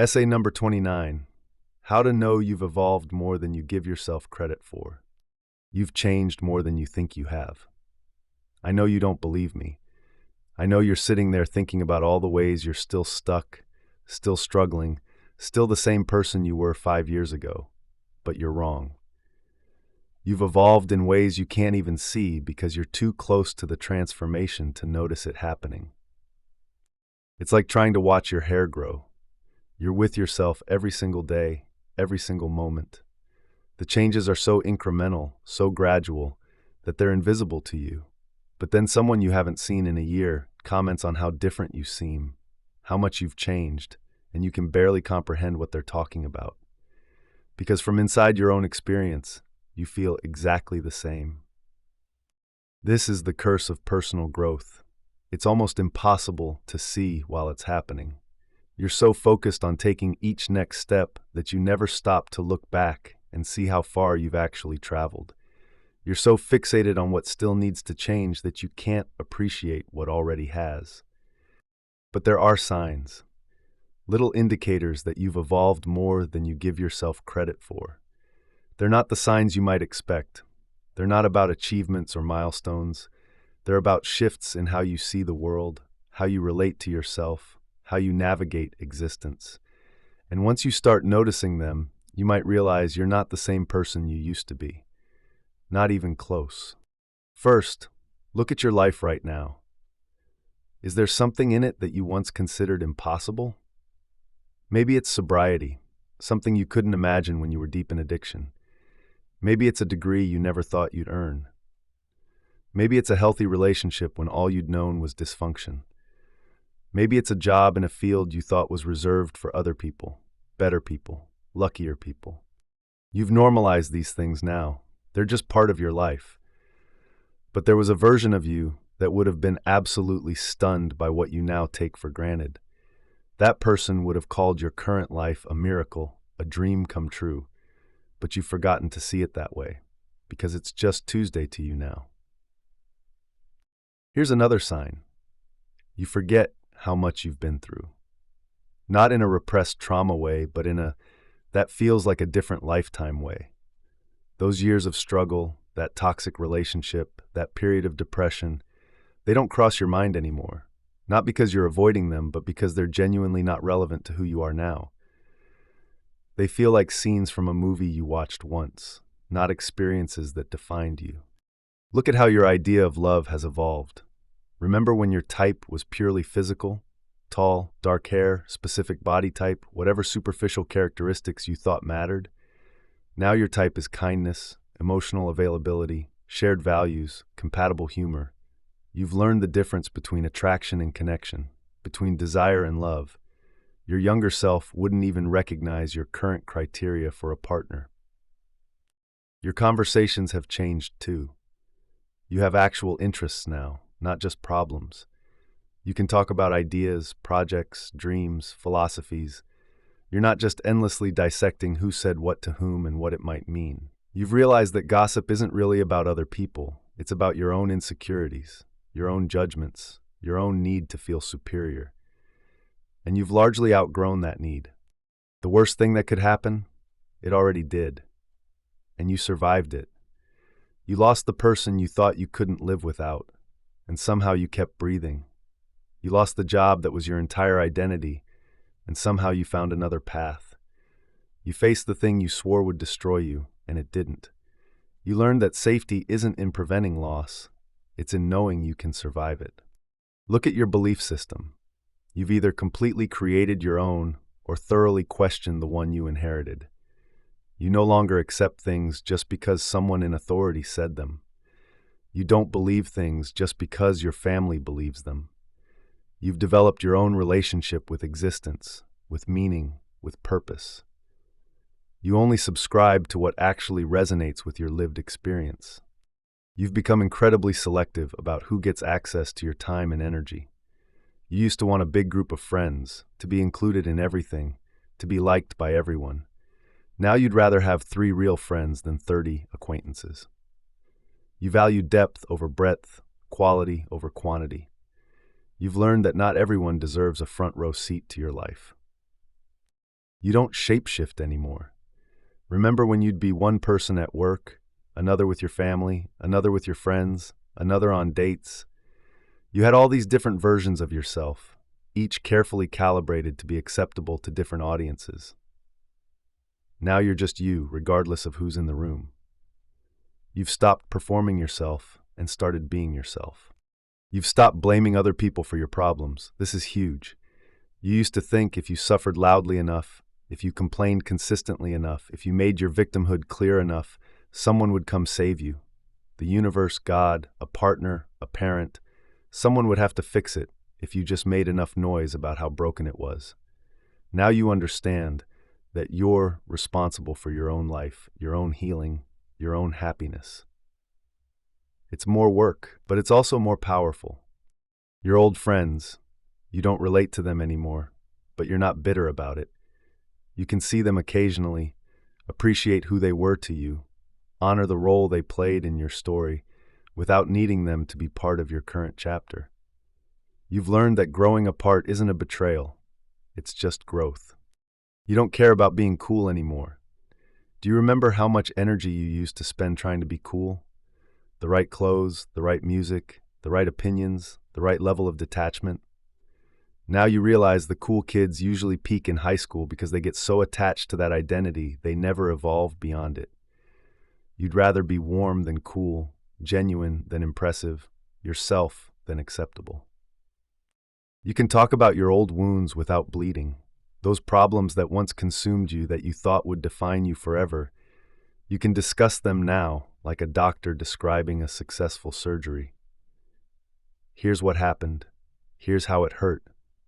Essay number 29. How to know you've evolved more than you give yourself credit for. You've changed more than you think you have. I know you don't believe me. I know you're sitting there thinking about all the ways you're still stuck, still struggling, still the same person you were 5 years ago. But you're wrong. You've evolved in ways you can't even see because you're too close to the transformation to notice it happening. It's like trying to watch your hair grow. You're with yourself every single day, every single moment. The changes are so incremental, so gradual, that they're invisible to you. But then someone you haven't seen in a year comments on how different you seem, how much you've changed, and you can barely comprehend what they're talking about. Because from inside your own experience, you feel exactly the same. This is the curse of personal growth. It's almost impossible to see while it's happening. You're so focused on taking each next step that you never stop to look back and see how far you've actually traveled. You're so fixated on what still needs to change that you can't appreciate what already has. But there are signs, little indicators that you've evolved more than you give yourself credit for. They're not the signs you might expect. They're not about achievements or milestones. They're about shifts in how you see the world, how you relate to yourself, how you navigate existence. And once you start noticing them, you might realize you're not the same person you used to be. Not even close. First, look at your life right now. Is there something in it that you once considered impossible? Maybe it's sobriety, something you couldn't imagine when you were deep in addiction. Maybe it's a degree you never thought you'd earn. Maybe it's a healthy relationship when all you'd known was dysfunction. Maybe it's a job in a field you thought was reserved for other people, better people, luckier people. You've normalized these things now. They're just part of your life. But there was a version of you that would have been absolutely stunned by what you now take for granted. That person would have called your current life a miracle, a dream come true. But you've forgotten to see it that way, because it's just Tuesday to you now. Here's another sign. You forget how much you've been through. Not in a repressed trauma way, but in a that feels like a different lifetime way. Those years of struggle, that toxic relationship, that period of depression, they don't cross your mind anymore. Not because you're avoiding them, but because they're genuinely not relevant to who you are now. They feel like scenes from a movie you watched once, not experiences that defined you. Look at how your idea of love has evolved. Remember when your type was purely physical? Tall, dark hair, specific body type, whatever superficial characteristics you thought mattered? Now your type is kindness, emotional availability, shared values, compatible humor. You've learned the difference between attraction and connection, between desire and love. Your younger self wouldn't even recognize your current criteria for a partner. Your conversations have changed too. You have actual interests now, not just problems. You can talk about ideas, projects, dreams, philosophies. You're not just endlessly dissecting who said what to whom and what it might mean. You've realized that gossip isn't really about other people. It's about your own insecurities, your own judgments, your own need to feel superior. And you've largely outgrown that need. The worst thing that could happen? It already did. And you survived it. You lost the person you thought you couldn't live without, and somehow you kept breathing. You lost the job that was your entire identity, and somehow you found another path. You faced the thing you swore would destroy you, and it didn't. You learned that safety isn't in preventing loss, it's in knowing you can survive it. Look at your belief system. You've either completely created your own or thoroughly questioned the one you inherited. You no longer accept things just because someone in authority said them. You don't believe things just because your family believes them. You've developed your own relationship with existence, with meaning, with purpose. You only subscribe to what actually resonates with your lived experience. You've become incredibly selective about who gets access to your time and energy. You used to want a big group of friends, to be included in everything, to be liked by everyone. Now you'd rather have 3 real friends than 30 acquaintances. You value depth over breadth, quality over quantity. You've learned that not everyone deserves a front row seat to your life. You don't shapeshift anymore. Remember when you'd be one person at work, another with your family, another with your friends, another on dates? You had all these different versions of yourself, each carefully calibrated to be acceptable to different audiences. Now you're just you, regardless of who's in the room. You've stopped performing yourself and started being yourself. You've stopped blaming other people for your problems. This is huge. You used to think if you suffered loudly enough, if you complained consistently enough, if you made your victimhood clear enough, someone would come save you. The universe, God, a partner, a parent. Someone would have to fix it if you just made enough noise about how broken it was. Now you understand that you're responsible for your own life, your own healing, your own happiness. It's more work, but it's also more powerful. Your old friends, you don't relate to them anymore, but you're not bitter about it. You can see them occasionally, appreciate who they were to you, honor the role they played in your story, without needing them to be part of your current chapter. You've learned that growing apart isn't a betrayal, it's just growth. You don't care about being cool anymore. Do you remember how much energy you used to spend trying to be cool? The right clothes, the right music, the right opinions, the right level of detachment. Now you realize the cool kids usually peak in high school because they get so attached to that identity they never evolve beyond it. You'd rather be warm than cool, genuine than impressive, yourself than acceptable. You can talk about your old wounds without bleeding. Those problems that once consumed you that you thought would define you forever, you can discuss them now like a doctor describing a successful surgery. Here's what happened. Here's how it hurt.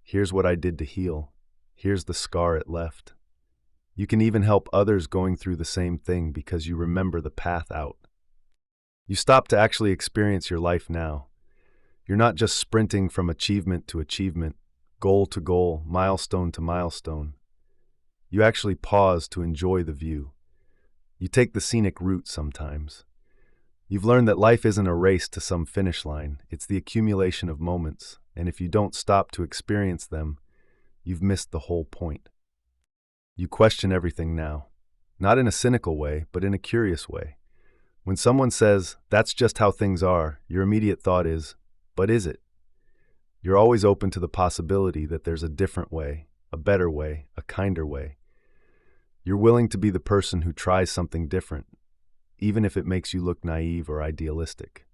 Here's what I did to heal. Here's the scar it left. You can even help others going through the same thing because you remember the path out. You stop to actually experience your life now. You're not just sprinting from achievement to achievement, goal to goal, milestone to milestone. You actually pause to enjoy the view. You take the scenic route sometimes. You've learned that life isn't a race to some finish line. It's the accumulation of moments, and if you don't stop to experience them, you've missed the whole point. You question everything now, not in a cynical way, but in a curious way. When someone says, "That's just how things are," your immediate thought is, "But is it?" You're always open to the possibility that there's a different way, a better way, a kinder way. You're willing to be the person who tries something different, even if it makes you look naive or idealistic.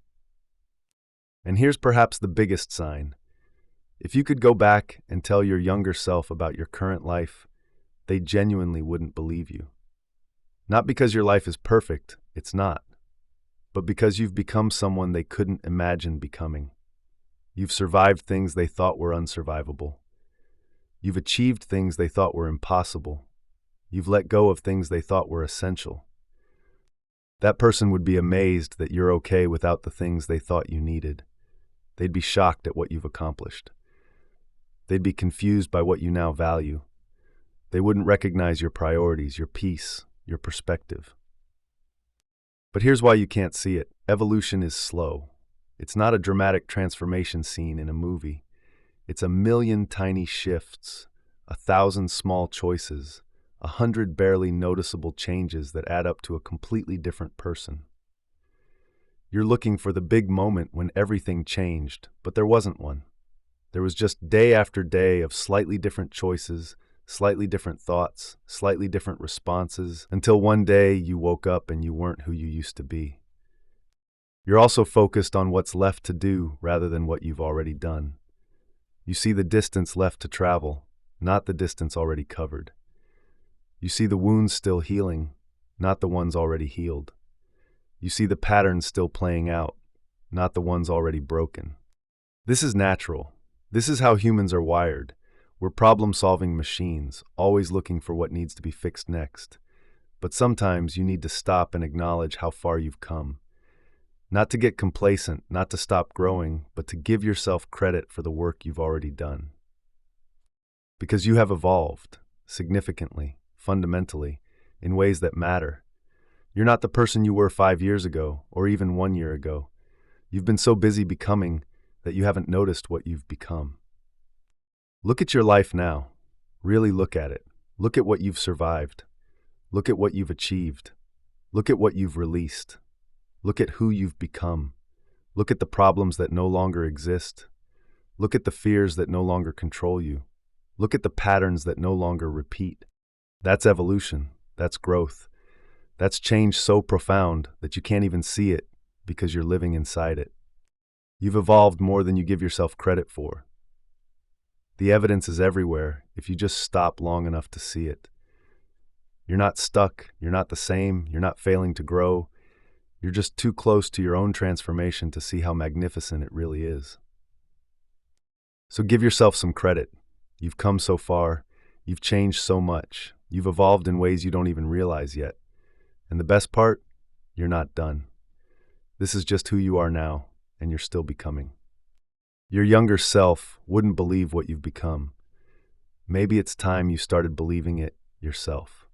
And here's perhaps the biggest sign. If you could go back and tell your younger self about your current life, they genuinely wouldn't believe you. Not because your life is perfect, it's not, but because you've become someone they couldn't imagine becoming. You've survived things they thought were unsurvivable. You've achieved things they thought were impossible. You've let go of things they thought were essential. That person would be amazed that you're okay without the things they thought you needed. They'd be shocked at what you've accomplished. They'd be confused by what you now value. They wouldn't recognize your priorities, your peace, your perspective. But here's why you can't see it. Evolution is slow. It's not a dramatic transformation scene in a movie. It's a million tiny shifts, 1,000 small choices, 100 barely noticeable changes that add up to a completely different person. You're looking for the big moment when everything changed, but there wasn't one. There was just day after day of slightly different choices, slightly different thoughts, slightly different responses, until one day you woke up and you weren't who you used to be. You're also focused on what's left to do rather than what you've already done. You see the distance left to travel, not the distance already covered. You see the wounds still healing, not the ones already healed. You see the patterns still playing out, not the ones already broken. This is natural. This is how humans are wired. We're problem-solving machines, always looking for what needs to be fixed next. But sometimes you need to stop and acknowledge how far you've come. Not to get complacent, not to stop growing, but to give yourself credit for the work you've already done. Because you have evolved, significantly, fundamentally, in ways that matter. You're not the person you were 5 years ago, or even 1 year ago. You've been so busy becoming that you haven't noticed what you've become. Look at your life now. Really look at it. Look at what you've survived. Look at what you've achieved. Look at what you've released. Look at who you've become. Look at the problems that no longer exist. Look at the fears that no longer control you. Look at the patterns that no longer repeat. That's evolution. That's growth. That's change so profound that you can't even see it because you're living inside it. You've evolved more than you give yourself credit for. The evidence is everywhere if you just stop long enough to see it. You're not stuck. You're not the same. You're not failing to grow. You're just too close to your own transformation to see how magnificent it really is. So give yourself some credit. You've come so far. You've changed so much. You've evolved in ways you don't even realize yet. And the best part, you're not done. This is just who you are now, and you're still becoming. Your younger self wouldn't believe what you've become. Maybe it's time you started believing it yourself.